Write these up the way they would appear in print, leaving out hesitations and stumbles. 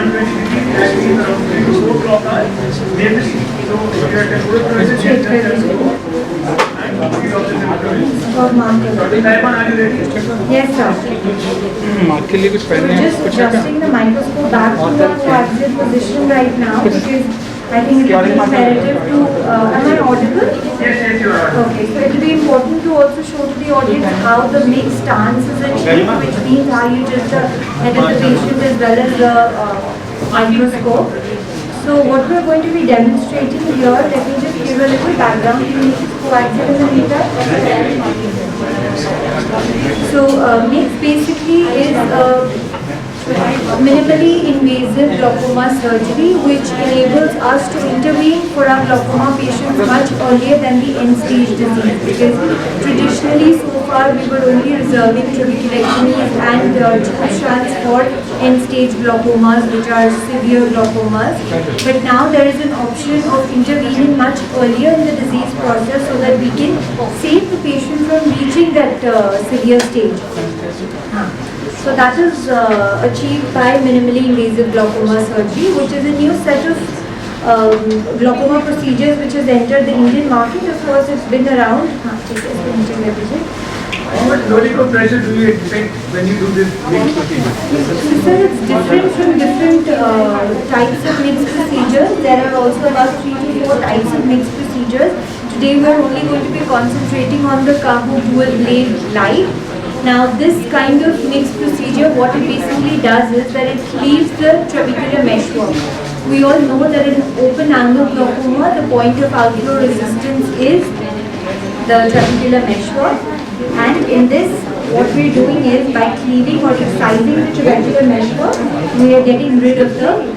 120 degrees, that means around 3 to 4 o'clock maybe. So you can go to the change and please Taiwan, are you ready? Yes, sir. के लिए कुछ We're पहनने हैं just कुछ है क्या? adjusting the microscope back to the coaxial position right now because I think it is imperative to. Am I audible? Yes, you are. Okay, so it will be important to also show to the audience how the mixed stance is achieved, which means how you just the head of the patient as well as the microscope. So what we are going to be demonstrating here, let me just give a little background to make this coaxial in the meter. So mixed basically is minimally invasive glaucoma surgery, which enables us to intervene for our glaucoma patients much earlier than the end-stage disease. Because traditionally, so far, we were only reserving trabeculectomies and tube shunts for end-stage glaucomas, which are severe glaucomas. But now there is an option of intervening much earlier in the disease process so that we can save the patient from reaching that severe stage. So that is achieved by minimally invasive glaucoma surgery, which is a new set of glaucoma procedures which has entered the Indian market. Of course, it's been around. How much loading of pressure do you expect when you do this mixed procedure? So it's different from different types of mixed procedures. There are also about 3 to 4 types of mixed procedures. Today we are only going to be concentrating on the Kahu dual blade light. Now this kind of mixed procedure, what it basically does is that it cleaves the trabecular meshwork. We all know that in open angle glaucoma, the point of outflow resistance is the trabecular meshwork. And in this, what we are doing is by cleaving or excising the trabecular meshwork, we are getting rid of the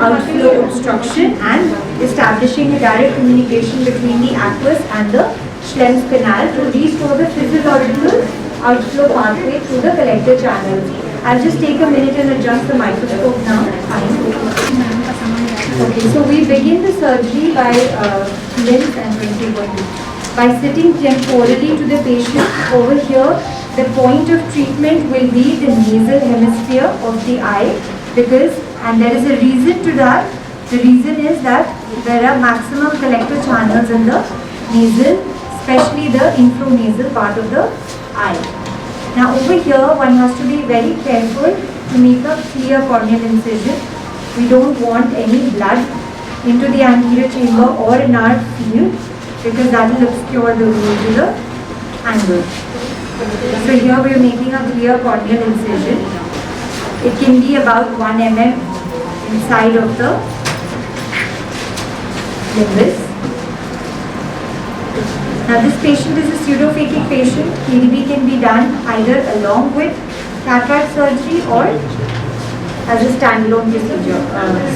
outflow obstruction and establishing a direct communication between the aqueous and the Schlemm's canal to restore the physiological outflow pathway through the collector channels. I'll just take a minute and adjust the microscope now. Fine. Okay, so we begin the surgery by by sitting temporally to the patient. Over here, the point of treatment will be the nasal hemisphere of the eye and there is a reason to that. The reason is that there are maximum collector channels in the nasal, especially the infranasal part of the eye. Now over here, one has to be very careful to make a clear corneal incision. We don't want any blood into the anterior chamber or in our field because that will obscure the regular angle. So here we are making a clear corneal incision. It can be about 1 mm inside of the limbus. Now this patient is a pseudophakic patient. KDB can be done either along with cataract surgery or as a standalone procedure.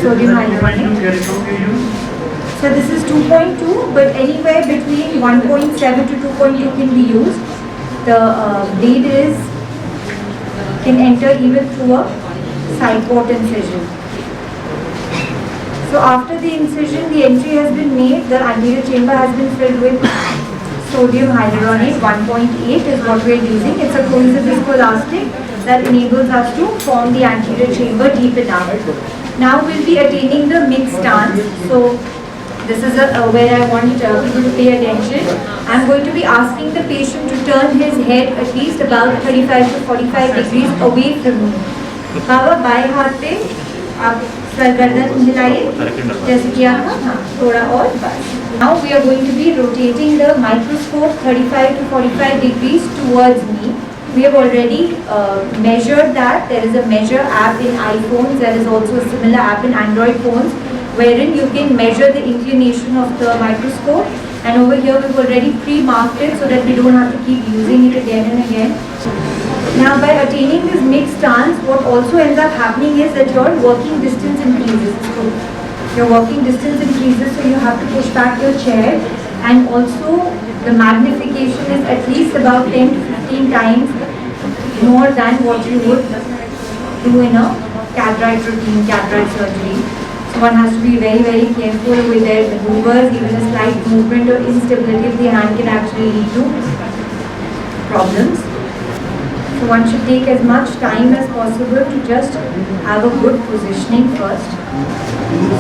Sodium hyaluronate. So this is 2.2, but anywhere between 1.7 to 2.2 can be used. The blade can enter even through a side port incision. So after the incision, the entry has been made. The anterior chamber has been filled with sodium hyaluronate 1.8 is what we are using. It's a cohesive viscoelastic that enables us to form the anterior chamber deep enough. Now we'll be attaining the mixed stance. So this is where I want people to pay attention. I'm going to be asking the patient to turn his head at least about 35 to 45 degrees away from me. बाबा बाएं हाथ पे आप sir गर्दन हिलाइए जैसे किया था थोड़ा और बस. Now we are going to be rotating the microscope 35 to 45 degrees towards me. We have already measured that. There is a measure app in iPhones. There is also a similar app in Android phones wherein you can measure the inclination of the microscope. And over here we've already pre-marked it so that we don't have to keep using it again and again. Now by attaining this mixed stance, what also ends up happening is that your working distance increases. So your working distance increases, so you have to push back your chair, and also the magnification is at least about 10 to 15 times more than what you would do in a cataract routine, cataract surgery. So one has to be very, very careful with their maneuvers. Even a slight movement or instability of the hand can actually lead to problems. So one should take as much time as possible to just have a good positioning first.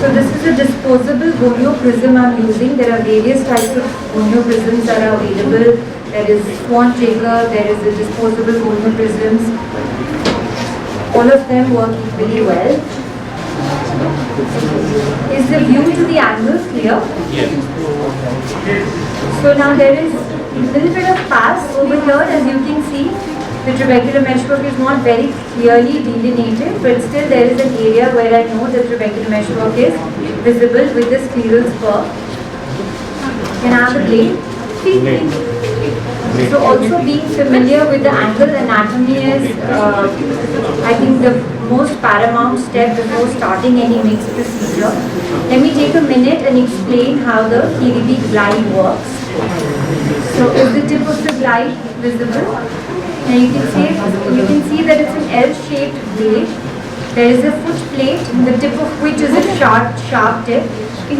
So this is a disposable gonio prism I'm using. There are various types of gonio prisms that are available. There is Swan Jacob, there is the disposable gonio prisms. All of them work equally well. Is the view to the angle clear? Yes. So now there is a little bit of pass over here, as you can see. The trabecular meshwork is not very clearly delineated, but still there is an area where I know the trabecular meshwork is visible with the scleral spur. Can I have the blade? So also being familiar with the angle anatomy is, I think, the most paramount step before starting any mixed procedure. Let me take a minute and explain how the KDB glide works. So is the tip of the glide visible? Now you can see that it's an L-shaped blade. There is a foot plate, the tip of which is a sharp tip.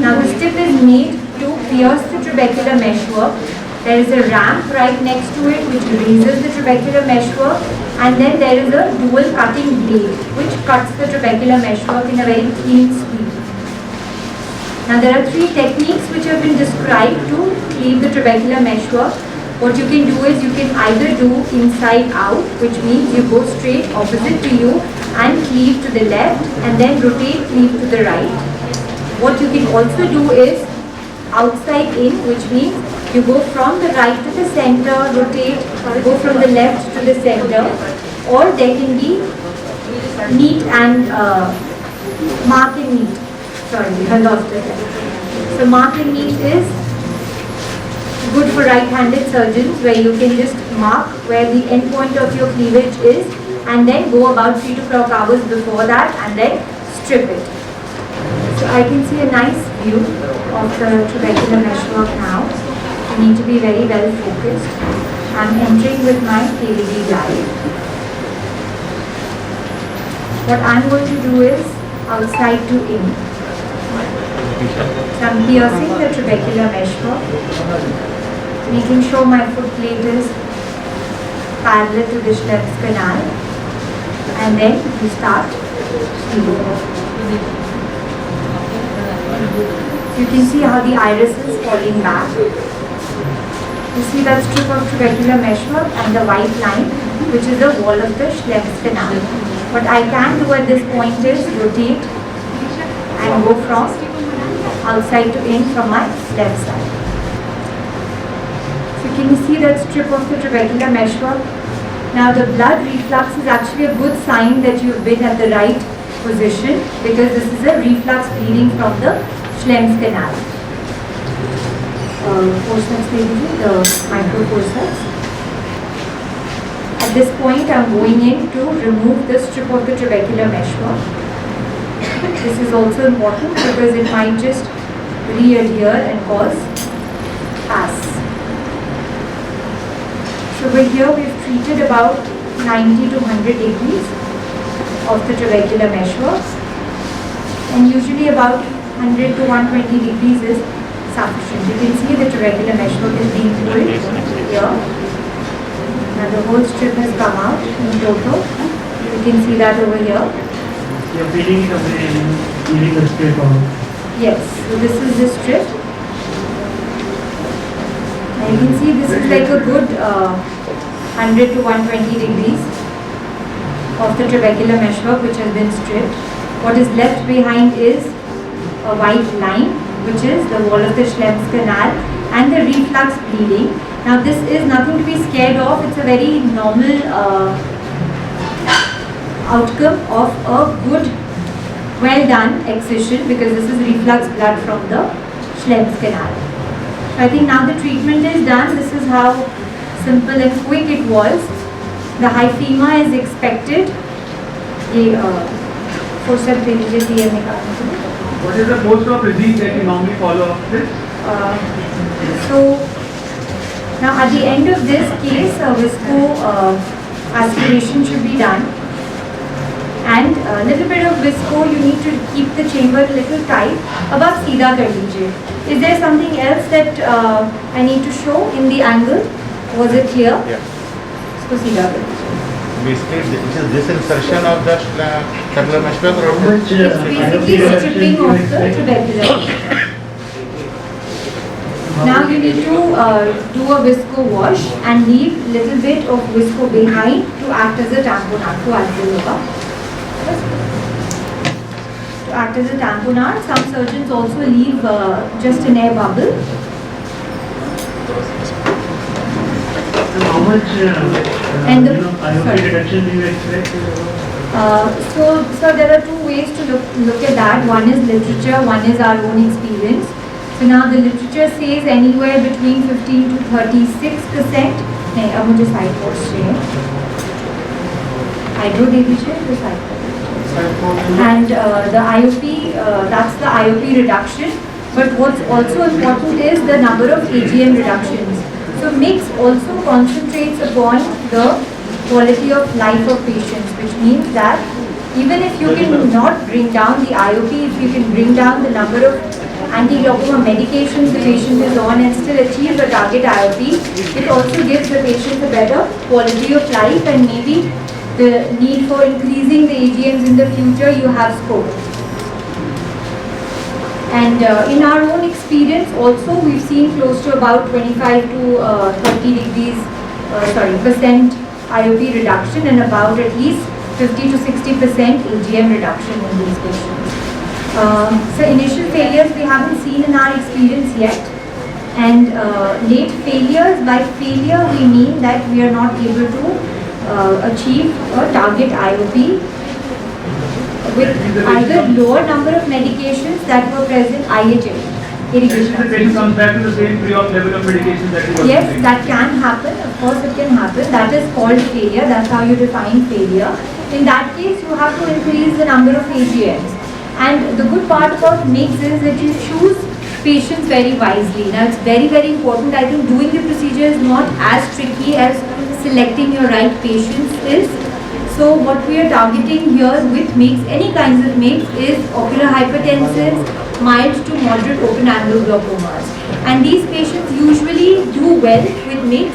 Now this tip is made to pierce the trabecular meshwork. There is a ramp right next to it which raises the trabecular meshwork, and then there is a dual cutting blade which cuts the trabecular meshwork in a very clean sweep. Now there are three techniques which have been described to cleave the trabecular meshwork. What you can do is you can either do inside out, which means you go straight opposite to you and cleave to the left, and then rotate, cleave to the right. What you can also do is outside in, which means you go from the right to the center, rotate, go from the left to the center, or there can be neat and mark and neat. Sorry, I lost it. So mark and neat is good for right-handed surgeons, where you can just mark where the end point of your cleavage is and then go about 3 to 4 hours before that and then strip it. So I can see a nice view of the trabecular meshwork now. You need to be very well focused. I'm entering with my KDB glide. What I'm going to do is outside to in. So I'm piercing the trabecular meshwork, making sure my foot plate is parallel to the Schlemm's canal, and then you start cleaving. You can see how the iris is falling back. You see that strip of trabecular meshwork and the white line, which is the wall of the Schlemm's canal. What I can do at this point is rotate and go from outside to in from my left side. So can you see that strip of the trabecular meshwork? Now the blood reflux is actually a good sign that you've been at the right position, because this is a reflux bleeding from the Schlemm's canal. Forceps, the microforceps. At this point, I'm going in to remove the strip of the trabecular meshwork. This is also important because it might just re-adhere and cause pass. So over here, we've treated about 90 to 100 degrees of the trabecular meshwork, and usually about 100 to 120 degrees is sufficient. You can see the trabecular meshwork is being pulled here. Now the whole strip has come out in total. You can see that over here. You're peeling it away and peeling the strip out. Yes, so this is the strip. And you can see this is like a good 100 to 120 degrees of the trabecular meshwork which has been stripped. What is left behind is a white line, which is the wall of the Schlemm's canal and the reflux bleeding. Now this is nothing to be scared of. It's a very normal outcome of a good, well done excision, because this is reflux blood from the Schlemm's canal. So I think now the treatment is done. This is how simple and quick it was. The hyphema is expected. Forceps immediately निकालना. What is the course of disease that you normally follow up this? So now at the end of this case, a visco aspiration should be done, and a little bit of visco you need to keep the chamber a little tight. अब आप सीधा कर लीजिए. Is there something else that I need to show in the angle? Was it clear? Yeah. इसको सीधा कर लीजिए. basically it is this insertion of the circular mesh paper or How much It's basically stripping of the tubercular. Now you need to do a visco wash and leave little bit of visco behind to act as a tamponar to alveolar. To act as a tamponar, some surgeons also leave just an air bubble. And how much And the- IOP sorry. reduction do you expect? So there are two ways to look at that. One is literature, one is our own experience. So now the literature says anywhere between 15 to 36%. नहीं अब मुझे side post चाहिए. Hydro दे दीजिए तो side post. And the IOP, that's the IOP reduction. But what's also important is the number of AGM reductions. So mix also concentrates upon the quality of life of patients, which means that even if you can not bring down the IOP, if you can bring down the number of anti-glaucoma medications the patient is on and still achieve the target IOP, it also gives the patient a better quality of life, and maybe the need for increasing the AGMs in the future you have scope. And in our own experience also we've seen close to about 25 to 30 degrees, percent IOP reduction and about at least 50 to 60% AGM reduction in these patients. So initial failures we haven't seen in our experience yet, and late failures, by failure we mean that we are not able to achieve a target IOP with either lower number of medications that were present, IHA, The irrigation. patient comes back to the same pre-op level of medication that he was Yes, taking. that can happen. Of course, it can happen. That is called failure. That's how you define failure. In that case, you have to increase the number of AGMs. And the good part about MIGS is that you choose patients very wisely. Now, it's very, very important. I think doing the procedure is not as tricky as selecting your right patients is. So, what we are targeting here with MIGS, any kinds of MIGS, is ocular hypertensives, mild to moderate open angle glaucomas. And these patients usually do well with MIGS,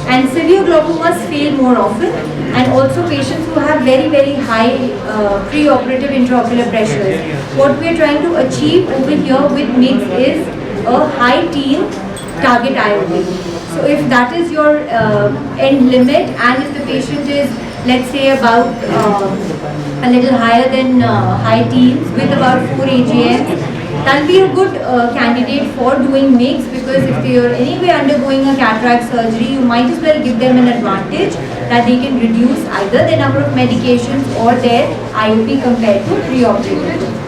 and severe glaucomas fail more often, and also patients who have very, very high preoperative intraocular pressures. What we are trying to achieve over here with MIGS is a high teen target IOP. So if that is your end limit, and if the patient is, let's say, about a little higher than high teens with about 4 AGMs, that'll be a good candidate for doing MIGS, because if they are anyway undergoing a cataract surgery, you might as well give them an advantage that they can reduce either the number of medications or their IOP compared to pre-operative.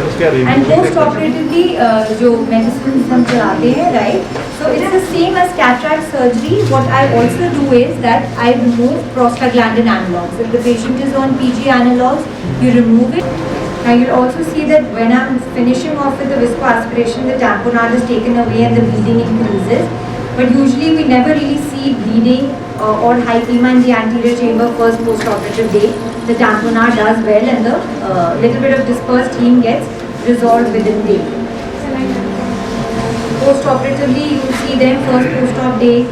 And post-operatively, जो medicines हम चलाते हैं, right? So it's the same as cataract surgery. What I also do is that I remove prostaglandin analogs. If the patient is on PG analogs, you remove it. Now you'll also see that when I'm finishing off with the viscoaspiration, the tamponade is taken away and the bleeding increases. But usually we never really see bleeding or hypema in the anterior chamber first post-operative day. The tamponade does well, and the little bit of dispersed heme gets resolved within day. Post-operatively, you will see them first post-op day.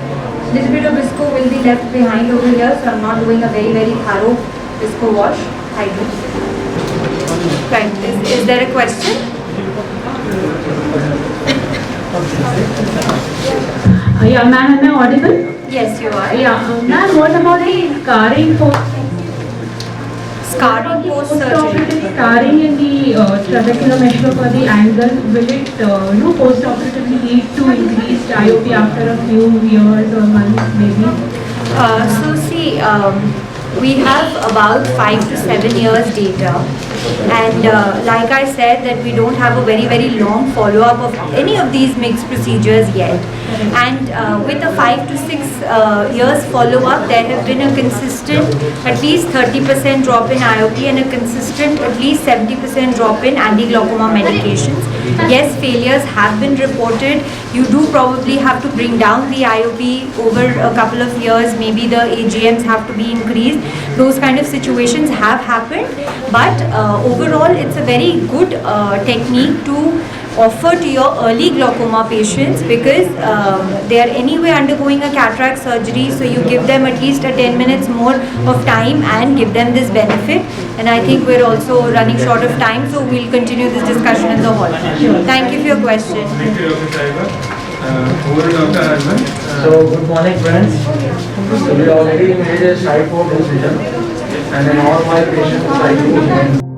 Little bit of visco will be left behind over here, so I'm not doing a very, very thorough visco wash. Hydro. Right. Is there a question? Yeah, ma'am, am I audible? Yes, you are. Yeah, ma'am, what about the scarring Scarring post-surgery. post-operative scarring in the trabecular mesh for the angle? Will it, post-operatively lead to increased IOP after a few years or months, maybe? So see, we have about 5 to 7 years data, and like I said, that we don't have a very, very long follow-up of any of these mixed procedures yet. And with a 5 to 6 years follow-up, there have been a consistent at least 30% drop in IOP and a consistent at least 70% drop in anti-glaucoma medications. Yes, failures have been reported. You do probably have to bring down the IOP over a couple of years. Maybe the AGMs have to be increased. Those kind of situations have happened. But overall, it's a very good technique to offer to your early glaucoma patients, because they are anyway undergoing a cataract surgery, so you give them at least a 10 minutes more of time and give them this benefit. And I think we're also running short of time, so we'll continue this discussion in the hall. Thank you for your question. Thank you, Dr. Saiba. Over to Dr. Arvind. So good morning friends. So we already made a SHI-4 decision and in all my patients I do